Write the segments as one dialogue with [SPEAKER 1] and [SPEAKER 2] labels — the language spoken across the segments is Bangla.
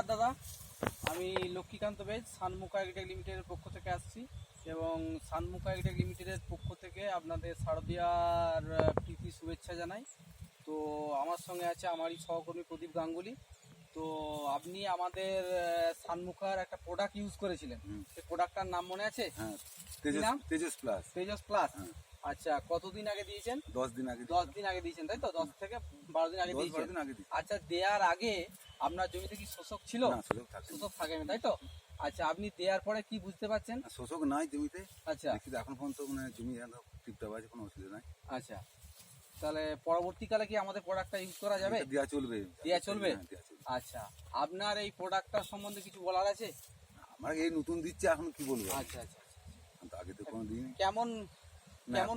[SPEAKER 1] নমস্কার দাদা, আমি লক্ষ্মীকান্ত বেজ সানমুখ এগ্রিটেক লিমিটেডের পক্ষ থেকে আসছি এবং সানমুখ এগ্রিটেক লিমিটেডের পক্ষ থেকে আপনাদের শারদীয়ার প্রীতি শুভেচ্ছা জানাই। তো আমার সঙ্গে আছে আমারই সহকর্মী প্রদীপ গাঙ্গুলি। তো আপনি আমাদের সানমুখার একটা প্রোডাক্ট ইউজ করেছিলেন, সেই প্রোডাক্টটার নাম মনে আছে?
[SPEAKER 2] হ্যাঁ,
[SPEAKER 1] নাম?
[SPEAKER 2] তেজস প্লাস।
[SPEAKER 1] তেজস প্লাস। আচ্ছা, কতদিন আগে দিয়েছেন?
[SPEAKER 2] 10 দিন আগে।
[SPEAKER 1] 10 দিন আগে দিয়েছেন, তাই তো? 10 থেকে 12 দিন আগে দিয়েছেন। আচ্ছা, দেওয়ার আগে আপনার জমিতে কি শোষক ছিল?
[SPEAKER 2] না,
[SPEAKER 1] শোষক থাকেনি, তাই তো? আচ্ছা, আপনি দেওয়ার পরে কি বুঝতে পারছেন?
[SPEAKER 2] শোষক নাই জমিতে।
[SPEAKER 1] আচ্ছা,
[SPEAKER 2] কিন্তু এখন পর্যন্ত মানে জমি টিপটা আছে, কোনো অসুবিধা নাই।
[SPEAKER 1] আচ্ছা, তাহলে পরবর্তীকালে কি আমাদের প্রোডাক্টটা ইউজ করা যাবে?
[SPEAKER 2] দেয়া চলবে।
[SPEAKER 1] দেওয়া চলবে? আচ্ছা, আপনার এই প্রোডাক্টটার সম্বন্ধে কিছু বলার আছে?
[SPEAKER 2] আমার এই নতুন দিচ্ছে, এখন কি বলবো।
[SPEAKER 1] আচ্ছা আচ্ছা,
[SPEAKER 2] আগে তো কোনো দিন
[SPEAKER 1] কেমন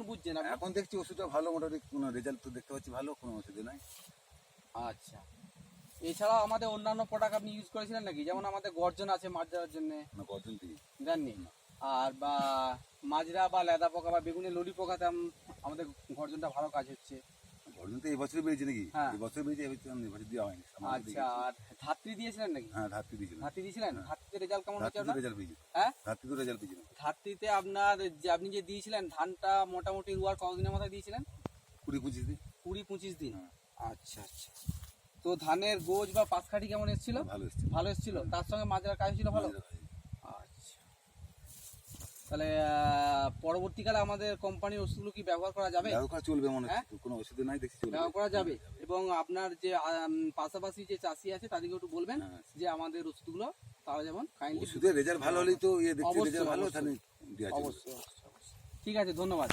[SPEAKER 1] বুঝছেন আপনি?
[SPEAKER 2] এখন দেখছি ওষুধটা ভালো, মোটামুটি কোনো রেজাল্ট তো দেখতে পাচ্ছি ভালো, কোনো অসুবিধা নাই।
[SPEAKER 1] আচ্ছা, এছাড়াও আমাদের অন্যান্য প্রোডাক্ট আপনি ইউজ করেছিলেন নাকি? যেমন আমাদের গর্জন আছে মাছ দেওয়ার জন্য।
[SPEAKER 2] না, গর্জন দিই
[SPEAKER 1] দেননি? আর বা মাজরা বা লেদা পোকা বা বেগুনের ললি পোকাতে আমাদের গর্জনটা ভালো কাজ হচ্ছে।
[SPEAKER 2] গর্জন তো এই বছর বেরিয়েছে নাকি?
[SPEAKER 1] হ্যাঁ,
[SPEAKER 2] এই বছর বেরিয়েছে, এবছর দেওয়া হয়নি।
[SPEAKER 1] আচ্ছা, আর ধাত্রী দিয়েছিলেন নাকি?
[SPEAKER 2] হ্যাঁ, ধাত্রী দিয়েছিলাম।
[SPEAKER 1] ধাত্রী দিয়েছিলেন? ধাত্রীতে রেজাল্ট কেমন হচ্ছে আপনার?
[SPEAKER 2] রেজাল্ট পেয়েছি।
[SPEAKER 1] হ্যাঁ,
[SPEAKER 2] ধাত্রী তো রেজাল্ট পেয়েছি।
[SPEAKER 1] ধাত্রীতে আপনার যে আপনি যে দিয়েছিলেন ধানটা মোটামুটি রোয়ার কতদিনের মাথায় দিয়েছিলেন?
[SPEAKER 2] 20-25 দিন।
[SPEAKER 1] 20-25 দিন। আচ্ছা আচ্ছা, তো ধানের গোজ বা পাশকাঠি কেমন এসেছিল?
[SPEAKER 2] ভালো এসেছে।
[SPEAKER 1] ভালো এসেছিল, তার সঙ্গে মাজরার কাজ ছিল ভালো। আচ্ছা, তাহলে পরবর্তীকালে আমাদের কোম্পানির ওষুধগুলো কি ব্যবহার করা যাবে?
[SPEAKER 2] ব্যবহার চলবে মনে হচ্ছে, কোনো অসুবিধা নাই দেখছি, চলবে।
[SPEAKER 1] ব্যবহার করা যাবে। এবং আপনার যে পাশাপাশি যে চাষি আছে তাদেরকে একটু বলবেন যে আমাদের ওষুধগুলো তারা যেমন কাইন্ডলি।
[SPEAKER 2] ওষুধের রেজাল্ট ভালো হলেই তো দেখছি রেজাল্ট ভালো, তাহলে দেওয়া চলবে।
[SPEAKER 1] অবশ্যই। ঠিক আছে, ধন্যবাদ।